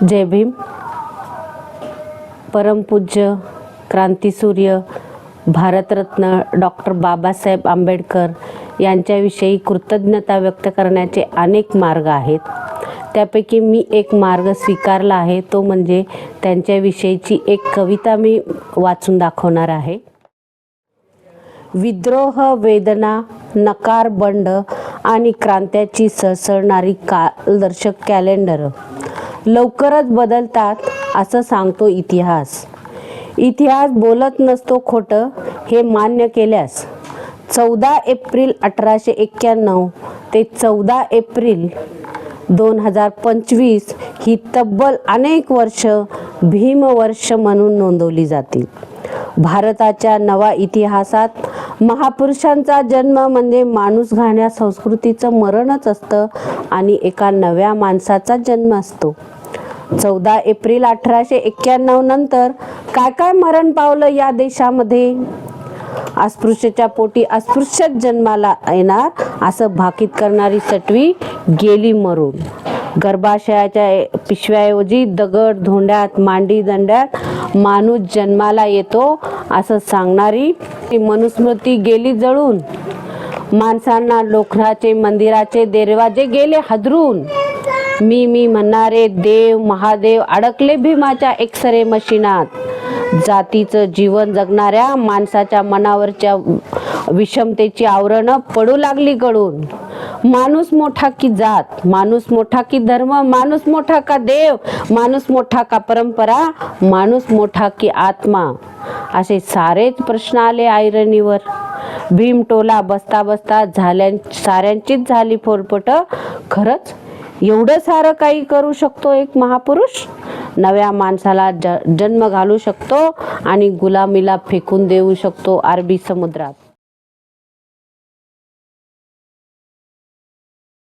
जय भीम. परमपूज्य क्रांतीसूर्य भारतरत्न डॉक्टर बाबासाहेब आंबेडकर यांच्याविषयी कृतज्ञता व्यक्त करण्याचे अनेक मार्ग आहेत. त्यापैकी मी एक मार्ग स्वीकारला आहे, तो म्हणजे त्यांच्याविषयीची एक कविता मी वाचून दाखवणार आहे. विद्रोह, वेदना, नकार, बंड आणि क्रांत्याची सळसळणारी कालदर्शक कॅलेंडर लवकरच बदलतात असं सांगतो इतिहास. इतिहास बोलत नसतो खोटं हे मान्य केल्यास 14 एप्रिल 1891 ते 14 एप्रिल 2025 ही तब्बल अनेक वर्ष भीमवर्ष म्हणून नोंदवली जातील. भारताच्या नवा इतिहासात महापुरुषांचा जन्म म्हणजे माणूस घाण्या संस्कृतीचं मरणच असतं आणि एका नव्या माणसाचा जन्म असतो. 14 एप्रिल 1891 नंतर काय काय मरण पावलं या देशामध्ये? अस्पृश्याच्या पोटी अस्पृश्यच जन्माला येणार असं भाकीत करणारी सटवी गेली मरून. गर्भाशयाच्या पिशव्याऐवजी दगड धोंड्यात मांडी दंड्यात माणूस जन्माला येतो असं सांगणारी मनुस्मृती गेली जळून. माणसांना लोखंडाचे मंदिराचे दरवाजे गेले हादरून. मी म्हणणारे देव महादेव अडकले भीमाच्या एक्सरे मशीनात. जातीचं जीवन जगणाऱ्या माणसाच्या मनावरच्या विषमतेची आवरणं पडू लागली गळून. माणूस मोठा की जात, माणूस मोठा की धर्म, माणूस मोठा का देव, माणूस मोठा का परंपरा, माणूस मोठा की आत्मा, असे सारेच प्रश्न आले ऐरणीवर. भीमटोला बसता बसता साऱ्यांचीच झाली फोरपट. खरंच एवढं सारं काही करू शकतो एक महापुरुष? नव्या माणसाला जन्म घालू शकतो आणि गुलामीला फेकून देऊ शकतो अरबी समुद्रात.